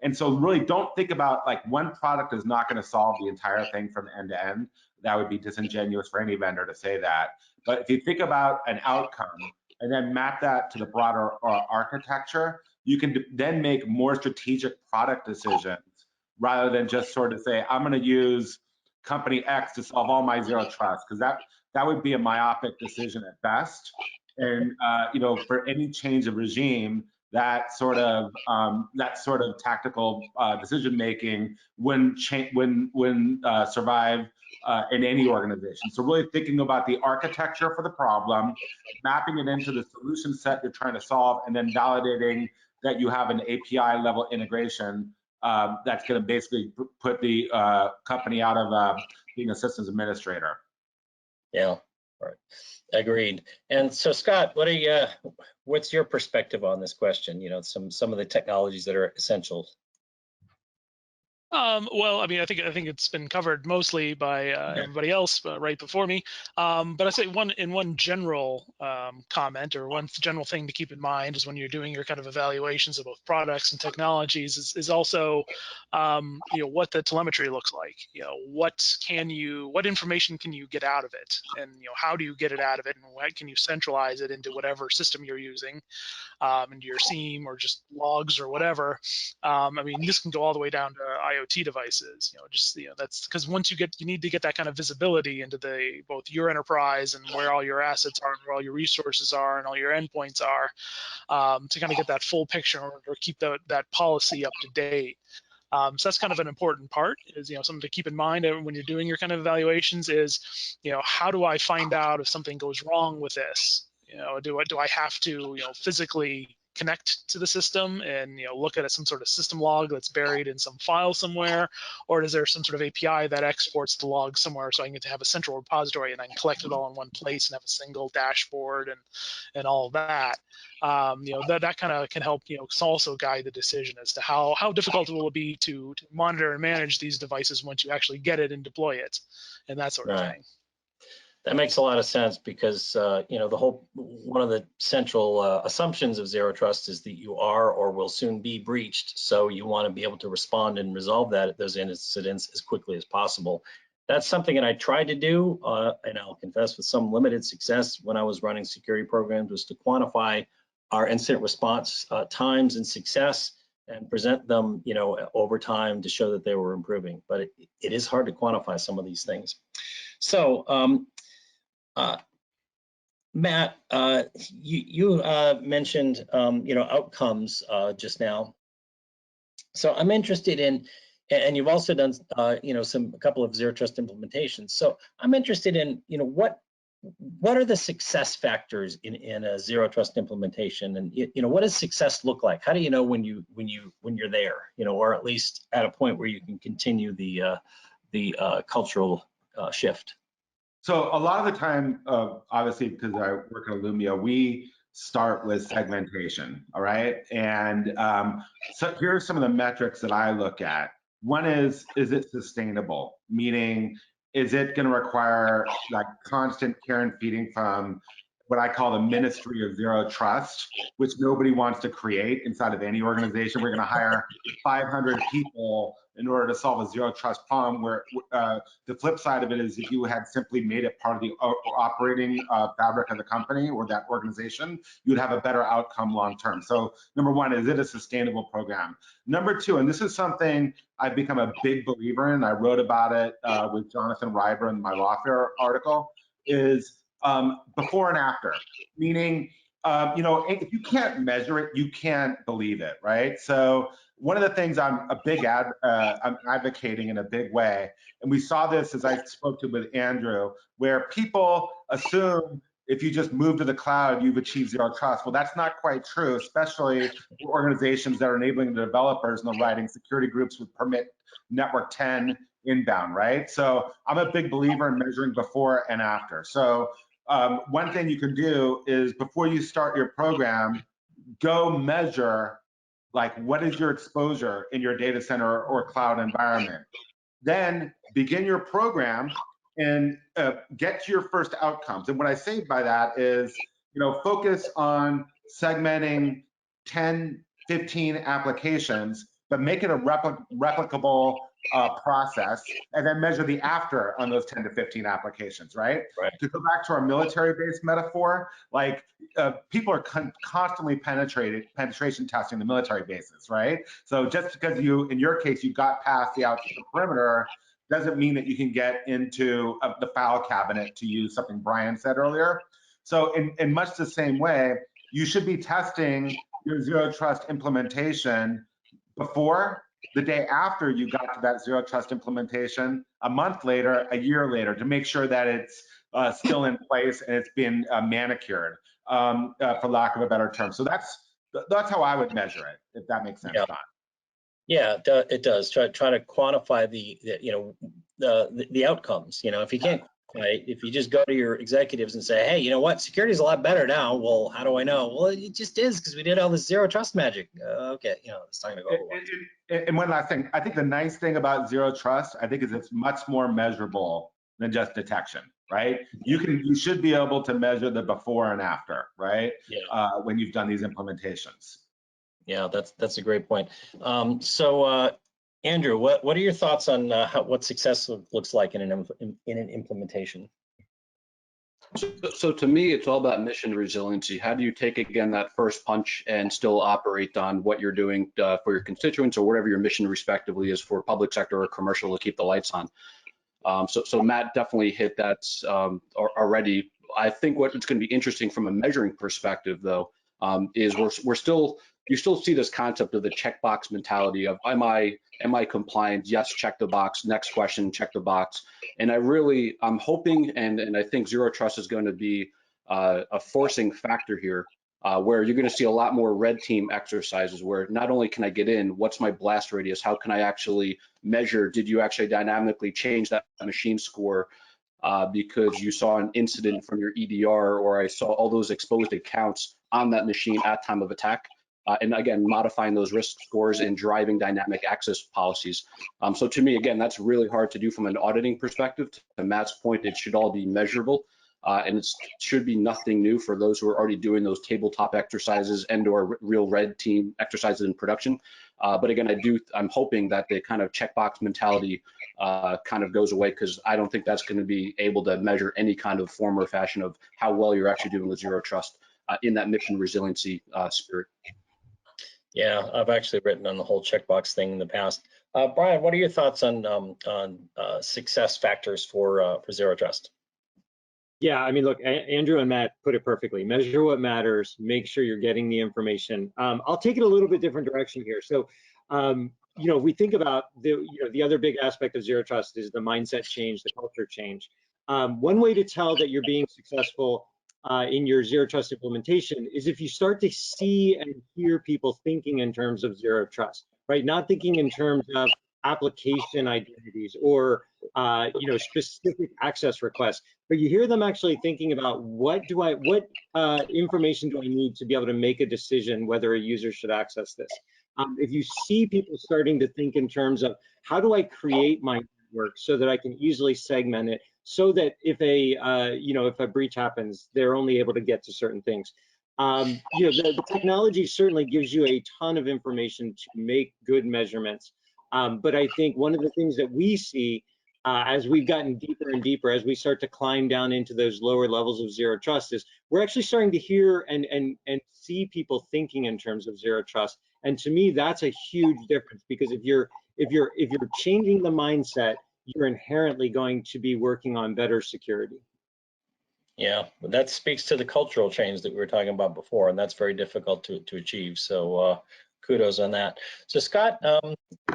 And so really don't think about, like, one product is not going to solve the entire thing from end to end. That would be disingenuous for any vendor to say that. But if you think about an outcome and then map that to the broader architecture, you can then make more strategic product decisions rather than just sort of say, I'm going to use company X to solve all my zero trust, because that would be a myopic decision at best. And for any change of regime, that sort of tactical decision making wouldn't survive in any organization. So really thinking about the architecture for the problem, mapping it into the solution set you're trying to solve, and then validating that you have an API level integration that's going to basically put the company out of being a systems administrator. Yeah, right. Agreed. And so, Scott, what's your perspective on this question? Some of the technologies that are essential. Well, I mean, I think it's been covered mostly by everybody else right before me. But I say one general comment, or one general thing to keep in mind is when you're doing your kind of evaluations of both products and technologies is also what the telemetry looks like. What information can you get out of it, and how do you get it out of it, and what can you centralize it into whatever system you're using, into your SIEM or just logs or whatever. I mean, this can go all the way down to IoT devices. That's because once you need to get that kind of visibility into both your enterprise and where all your assets are, and where all your resources are, and all your endpoints are, to kind of get that full picture or keep that policy up to date. So that's kind of an important part, is, something to keep in mind when you're doing your kind of evaluations is, how do I find out if something goes wrong with this? Do I have to, physically connect to the system and look at some sort of system log that's buried in some file somewhere, or is there some sort of API that exports the log somewhere so I can get to have a central repository and I can collect it all in one place and have a single dashboard and all of that? That kind of can help also guide the decision as to how difficult it will be to monitor and manage these devices once you actually get it and deploy it, and that sort of thing. That makes a lot of sense, because one of the central assumptions of zero trust is that you are or will soon be breached. So you want to be able to respond and resolve those incidents as quickly as possible. That's something that I tried to do, and I'll confess with some limited success when I was running security programs, was to quantify our incident response times and success and present them, over time to show that they were improving. But it is hard to quantify some of these things. So. Matt, you mentioned outcomes just now. So I'm interested in, and you've also done a couple of zero trust implementations. So I'm interested in what are the success factors in a zero trust implementation, and what does success look like? How do you know when you're there, or at least at a point where you can continue the cultural shift? So a lot of the time, obviously, because I work at Illumia, we start with segmentation, all right? And so here are some of the metrics that I look at. One is it sustainable? Meaning, is it going to require like constant care and feeding from what I call the Ministry of Zero Trust, which nobody wants to create inside of any organization? We're going to hire 500 people in order to solve a zero trust problem, where the flip side of it is if you had simply made it part of the operating fabric of the company or that organization, you'd have a better outcome long term. So number one, is it a sustainable program? Number two, and this is something I've become a big believer in, I wrote about it with Jonathan Reiber in my Lawfare article, is before and after. Meaning, if you can't measure it, you can't believe it, right? So one of the things I'm advocating in a big way, and we saw this as I spoke to with Andrew, where people assume if you just move to the cloud, you've achieved zero trust. Well, that's not quite true, especially for organizations that are enabling the developers and the writing security groups with permit network 10 inbound, right? So I'm a big believer in measuring before and after. So one thing you can do is before you start your program, go measure like what is your exposure in your data center or cloud environment. Then begin your program and get to your first outcomes. And what I say by that is, focus on segmenting 10, 15 applications, but make it a replicable process, and then measure the after on those 10 to 15 applications, right? To go back to our military-based metaphor, like people are constantly penetration testing the military bases, right? So just because in your case, you got past the outside perimeter, doesn't mean that you can get into the file cabinet, to use something Brian said earlier. So in much the same way, you should be testing your zero trust implementation before, the day after you got to that zero trust implementation, a month later, a year later, to make sure that it's still in place and it's been manicured, for lack of a better term. So that's how I would measure it, if that makes sense, Don. Yeah, it does. Try to quantify the outcomes. If you can't, if you just go to your executives and say, hey, you know what, security is a lot better now. Well, how do I know? Well, it just is, because we did all this zero trust magic. Okay, it's time to go. And one last thing, I think the nice thing about zero trust, I think, is it's much more measurable than just detection, right? You should be able to measure the before and after, right? Yeah. When you've done these implementations. Yeah, that's a great point. So Andrew, what are your thoughts on what success looks like in an implementation? So to me, it's all about mission resiliency. How do you take, again, that first punch and still operate on what you're doing for your constituents, or whatever your mission respectively is for public sector or commercial, to keep the lights on? So Matt definitely hit that already. I think what's going to be interesting from a measuring perspective, though, is we're still you still see this concept of the checkbox mentality of am I compliant? Yes, check the box. Next question, check the box. And I'm hoping, and I think zero trust is going to be a forcing factor here, where you're going to see a lot more red team exercises where not only can I get in, what's my blast radius? How can I actually measure? Did you actually dynamically change that machine score because you saw an incident from your EDR, or I saw all those exposed accounts on that machine at time of attack? And again, modifying those risk scores and driving dynamic access policies. So to me, again, that's really hard to do from an auditing perspective. To Matt's point, it should all be measurable. And it should be nothing new for those who are already doing those tabletop exercises and/or real red team exercises in production. But again, I'm hoping that the kind of checkbox mentality kind of goes away, because I don't think that's going to be able to measure any kind of form or fashion of how well you're actually doing with zero trust in that mission resiliency spirit. Yeah, I've actually written on the whole checkbox thing in the past. Brian, what are your thoughts on success factors for zero trust? Yeah, I mean, look, Andrew and Matt put it perfectly. Measure what matters, make sure you're getting the information. I'll take it a little bit different direction here. So, we think about the other big aspect of zero trust is the mindset change, the culture change. One way to tell that you're being successful in your zero trust implementation is if you start to see and hear people thinking in terms of zero trust, right? Not thinking in terms of application identities or specific access requests, but you hear them actually thinking about what information do I need to be able to make a decision whether a user should access this. If you see people starting to think in terms of how do I create my network so that I can easily segment it, so that if a breach happens, they're only able to get to certain things. The technology certainly gives you a ton of information to make good measurements. But I think one of the things that we see as we've gotten deeper and deeper, as we start to climb down into those lower levels of zero trust, is we're actually starting to hear and see people thinking in terms of zero trust. And to me, that's a huge difference, because if you're changing the mindset, you're inherently going to be working on better security. Yeah, but that speaks to the cultural change that we were talking about before, and that's very difficult to achieve. So kudos on that. So Scott,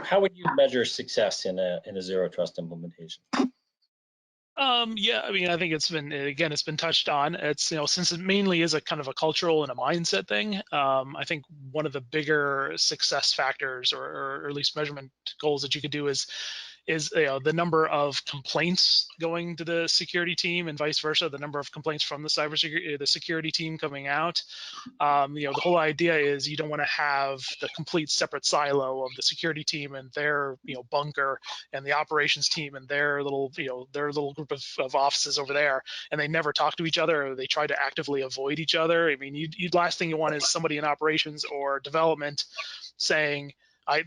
how would you measure success in a zero trust implementation? Yeah, I mean, I think it's been touched on. It's, since it mainly is a kind of a cultural and a mindset thing, I think one of the bigger success factors or at least measurement goals that you could do is the number of complaints going to the security team and vice versa, the number of complaints from the security team coming out. The whole idea is you don't want to have the complete separate silo of the security team and their bunker, and the operations team and their little group of offices over there, and they never talk to each other, or they try to actively avoid each other. I mean, last thing you want is somebody in operations or development saying,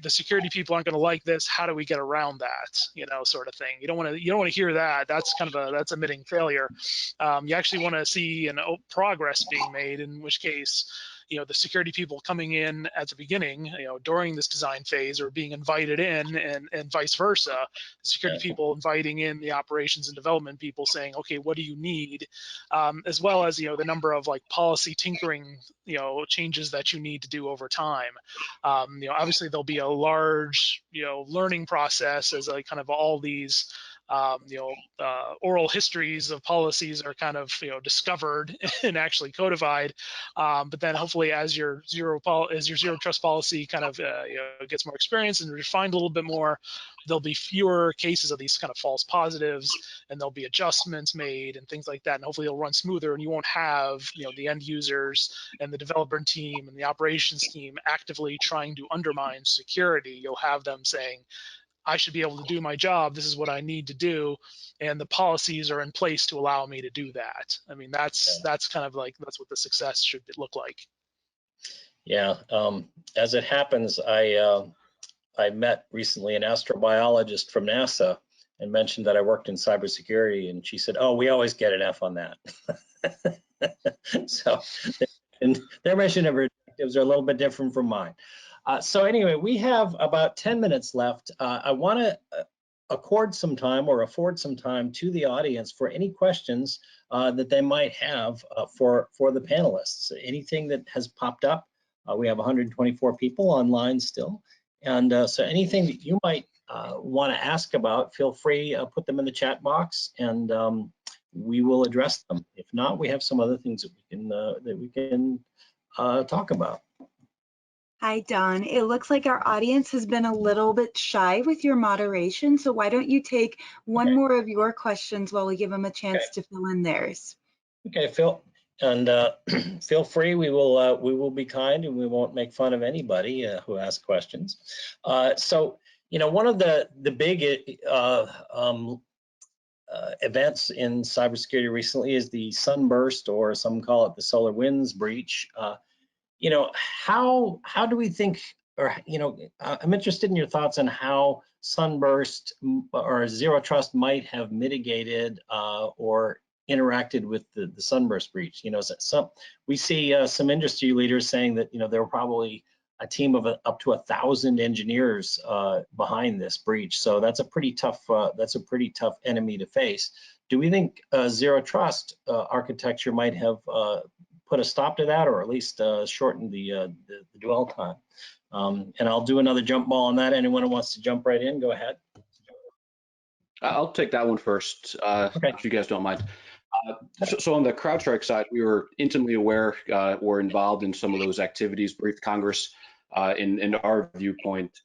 the security people aren't going to like this. How do we get around that? Sort of thing. You don't want to hear that. That's that's admitting failure. You actually want to see progress being made, in which case, the security people coming in at the beginning, during this design phase, or being invited in, and vice versa, the security people inviting in the operations and development people, saying, okay, what do you need? As well as, the number of policy tinkering, changes that you need to do over time. Obviously there'll be a large, learning process as kind of all these oral histories of policies are kind of discovered and actually codified, but then hopefully as your zero trust policy kind of gets more experience and refined a little bit more, there'll be fewer cases of these kind of false positives, and there'll be adjustments made and things like that, and hopefully it'll run smoother, and you won't have the end users and the developer team and the operations team actively trying to undermine security. You'll have them saying, I should be able to do my job. This is what I need to do, and the policies are in place to allow me to do that. I mean, that's kind of that's what the success should look like. Yeah, as it happens, I met recently an astrobiologist from NASA and mentioned that I worked in cybersecurity, and she said, "Oh, we always get an F on that." So, and their mission objectives are a little bit different from mine. So anyway, we have about 10 minutes left. I want to afford some time to the audience for any questions that they might have for the panelists. Anything that has popped up We have 124 people online still. And so anything that you might want to ask about, feel free, put them in the chat box, and we will address them. If not, we have some other things that we can talk about. Hi, Don. It looks like our audience has been a little bit shy with your moderation, so why don't you take one more of your questions while we give them a chance to fill in theirs. Okay, Phil, and feel free. We will be kind, and we won't make fun of anybody who asks questions. So, you know, one of the big events in cybersecurity recently is the sunburst, or some call it the solar winds breach. You know, how do we think, or, you know, I'm interested in your thoughts on how sunburst or zero trust might have mitigated or interacted with the sunburst breach. You know, we see some industry leaders saying that, you know, there were probably a team of up to 1,000 engineers behind this breach. So that's a pretty tough enemy to face. Do we think zero trust architecture might have put a stop to that, or at least shortened the dwell time? And I'll do another jump ball on that. Anyone who wants to jump right in, go ahead. I'll take that one first, Okay. if you guys don't mind. So on the Crowdstrike side, we were intimately aware or involved in some of those activities, briefed Congress in our viewpoint.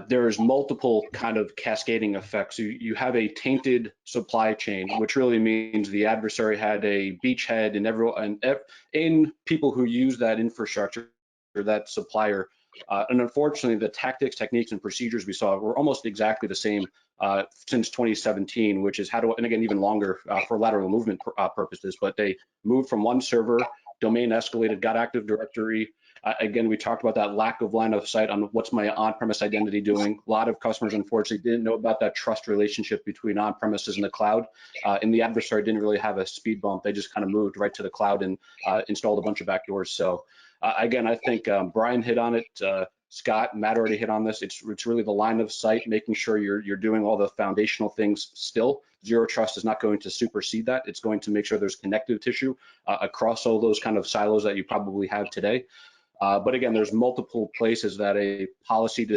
There's multiple kind of cascading effects. You have a tainted supply chain, which really means the adversary had a beachhead in people who use that infrastructure, or that supplier. And unfortunately, the tactics, techniques, and procedures we saw were almost exactly the same since 2017, which is and again, even longer for lateral movement purposes, but they moved from one server, domain escalated, got Active Directory. Again, we talked about that lack of line of sight on what's my on-premise identity doing. A lot of customers, unfortunately, didn't know about that trust relationship between on-premises and the cloud. And the adversary didn't really have a speed bump. They just kind of moved right to the cloud and installed a bunch of backdoors. So again, I think Brian hit on it. Scott, Matt already hit on this. It's really the line of sight, making sure you're doing all the foundational things still. Zero trust is not going to supersede that. It's going to make sure there's connective tissue across all those kind of silos that you probably have today. But again, there's multiple places that a policy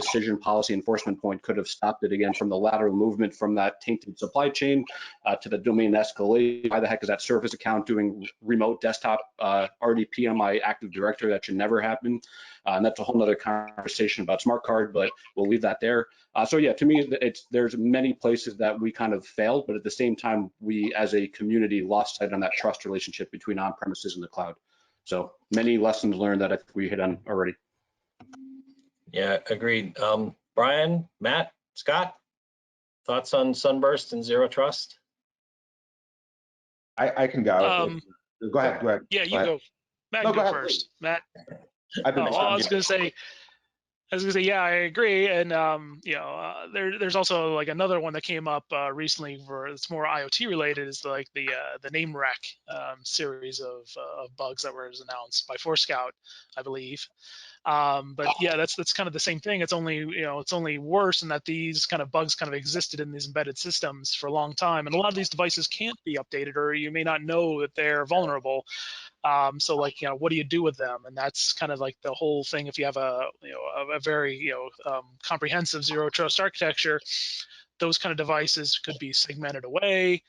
enforcement point could have stopped it, again, from the lateral movement from that tainted supply chain to the domain escalation. Why the heck is that service account doing remote desktop RDP on my Active Directory? That should never happen. And that's a whole nother conversation about smart card, but we'll leave that there. So yeah, to me, there's many places that we kind of failed, but at the same time, we as a community lost sight on that trust relationship between on-premises and the cloud. So many lessons learned that I think we hit on already. Yeah, agreed. Brian, Matt, Scott, thoughts on sunburst and zero trust? I can go. Go ahead. Yeah, you go. Matt, go first. Please. Matt. I've been I was going to say, yeah, I agree. And, you know, there's also like another one that came up recently where it's more IoT related, is like the name wreck series of bugs that was announced by Forescout, I believe. But yeah, that's kind of the same thing. It's only worse in that these kind of bugs kind of existed in these embedded systems for a long time. And a lot of these devices can't be updated, or you may not know that they're vulnerable. So like, you know, what do you do with them? And that's kind of like the whole thing. If you have a very, comprehensive zero trust architecture, those kind of devices could be segmented away,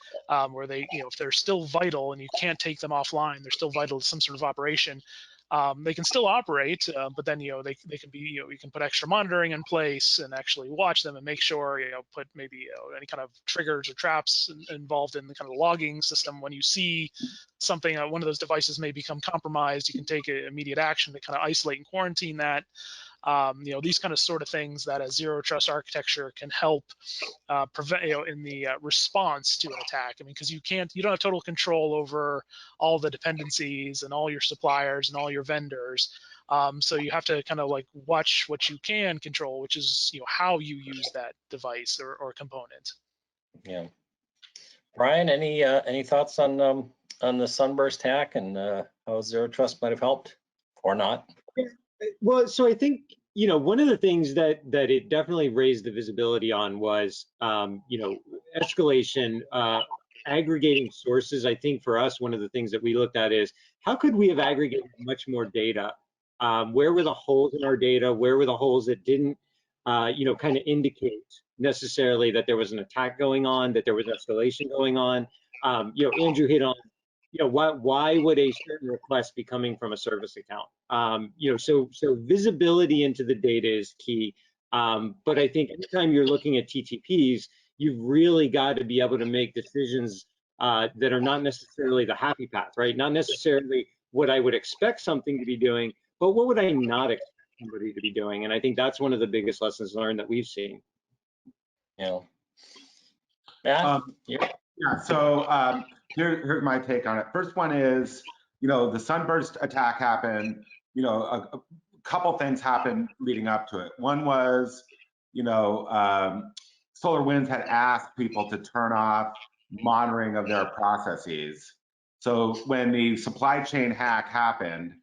where they, if they're still vital and you can't take them offline, they're still vital to some sort of operation. They can still operate, but then they can be you can put extra monitoring in place and actually watch them and make sure put maybe any kind of triggers or traps involved in the kind of logging system. When you see something, one of those devices may become compromised, you can take immediate action to kind of isolate and quarantine that. These kind of sort of things that a zero trust architecture can help prevent, in the response to an attack. I mean, because you don't have total control over all the dependencies and all your suppliers and all your vendors. So you have to kind of like watch what you can control, which is how you use that device or component. Yeah. Brian, any thoughts on the sunburst hack and how zero trust might have helped or not? Well, so I think, one of the things that it definitely raised the visibility on was, escalation, aggregating sources. I think for us, one of the things that we looked at is how could we have aggregated much more data Where were the holes in our data? Where were the holes that didn't, kind of indicate necessarily that there was an attack going on, that there was escalation going on? Andrew hit on, why would a certain request be coming from a service account? So visibility into the data is key. But I think anytime you're looking at TTPs, you've really got to be able to make decisions that are not necessarily the happy path, right? Not necessarily what I would expect something to be doing, but what would I not expect somebody to be doing? And I think that's one of the biggest lessons learned that we've seen. Yeah. Matt? Yeah. So here's my take on it. First one is, the Sunburst attack happened. A couple things happened leading up to it. One was, SolarWinds had asked people to turn off monitoring of their processes. So when the supply chain hack happened,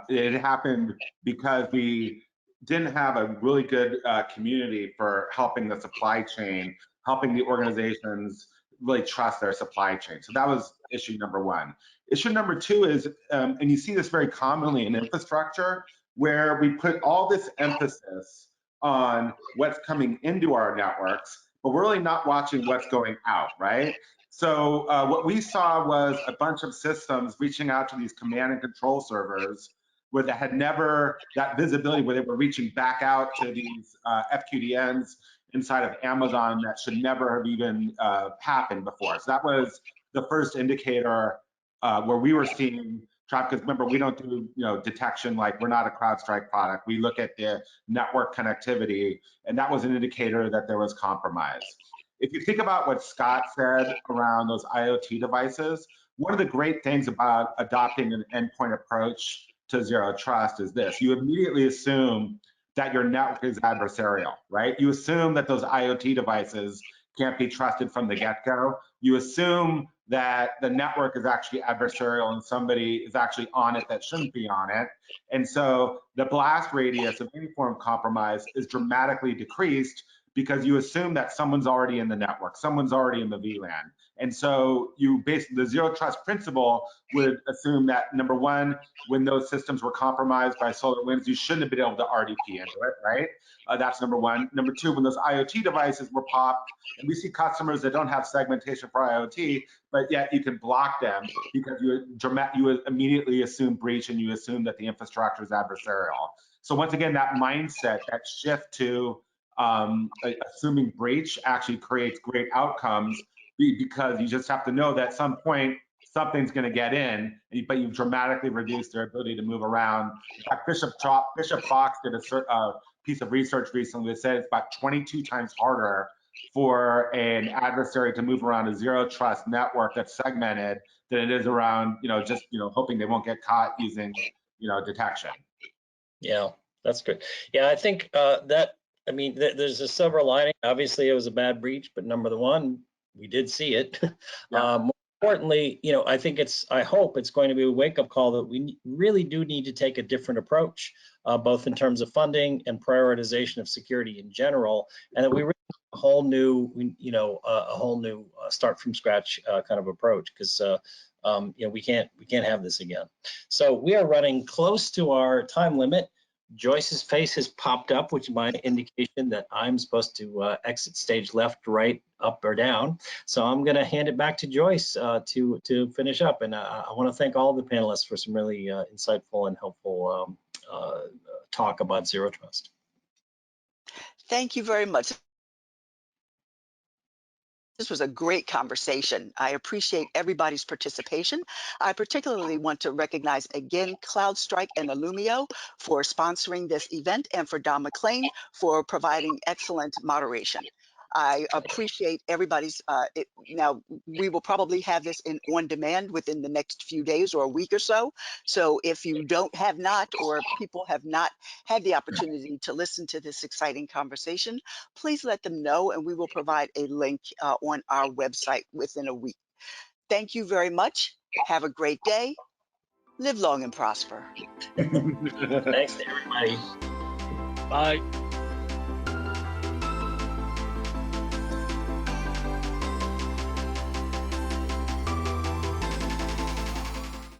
it happened because we didn't have a really good community for helping the supply chain, helping the organizations really trust their supply chain. So that was issue number one. Issue number two is, and you see this very commonly in infrastructure, where we put all this emphasis on what's coming into our networks, but we're really not watching what's going out, right? So what we saw was a bunch of systems reaching out to these command and control servers where they had never that visibility, where they were reaching back out to these FQDNs inside of Amazon that should never have even happened before. So that was the first indicator where we were seeing traffic. Because remember, we don't do detection, like we're not a CrowdStrike product. We look at the network connectivity, and that was an indicator that there was compromise. If you think about what Scott said around those IoT devices, one of the great things about adopting an endpoint approach to zero trust is this: you immediately assume that your network is adversarial, right? You assume that those IoT devices can't be trusted from the get-go. You assume that the network is actually adversarial and somebody is actually on it that shouldn't be on it. And so the blast radius of any form of compromise is dramatically decreased because you assume that someone's already in the network, someone's already in the VLAN. And so you basically, the zero trust principle would assume that, number one, when those systems were compromised by SolarWinds, you shouldn't have been able to RDP into it, right? That's number one. Number two, when those IoT devices were popped, and we see customers that don't have segmentation for IoT, but yet you can block them because you immediately assume breach and you assume that the infrastructure is adversarial. So once again, that mindset, that shift to assuming breach actually creates great outcomes, because you just have to know that at some point something's going to get in, but you've dramatically reduced their ability to move around. In fact, Bishop Fox did a piece of research recently that said it's about 22 times harder for an adversary to move around a zero trust network that's segmented than it is around, just hoping they won't get caught using, detection. Yeah, that's good. Yeah, I think there's a silver lining. Obviously, it was a bad breach, but number one, we did see it. Yeah. More importantly, I hope it's going to be a wake-up call that we really do need to take a different approach, both in terms of funding and prioritization of security in general, and that we really have a whole new, start from scratch kind of approach, because we can't have this again. So we are running close to our time limit. Joyce's face has popped up, which is my indication that I'm supposed to exit stage left, right, up, or down. So I'm going to hand it back to Joyce to finish up. And I want to thank all the panelists for some really insightful and helpful talk about zero trust. Thank you very much. This was a great conversation. I appreciate everybody's participation. I particularly want to recognize again Crowdstrike and Illumio for sponsoring this event, and for Don McLean for providing excellent moderation. I appreciate everybody's, now we will probably have this on demand within the next few days or a week or so. So if you have not, or people have not had the opportunity to listen to this exciting conversation, please let them know, and we will provide a link on our website within a week. Thank you very much. Have a great day. Live long and prosper. Thanks to everybody. Bye.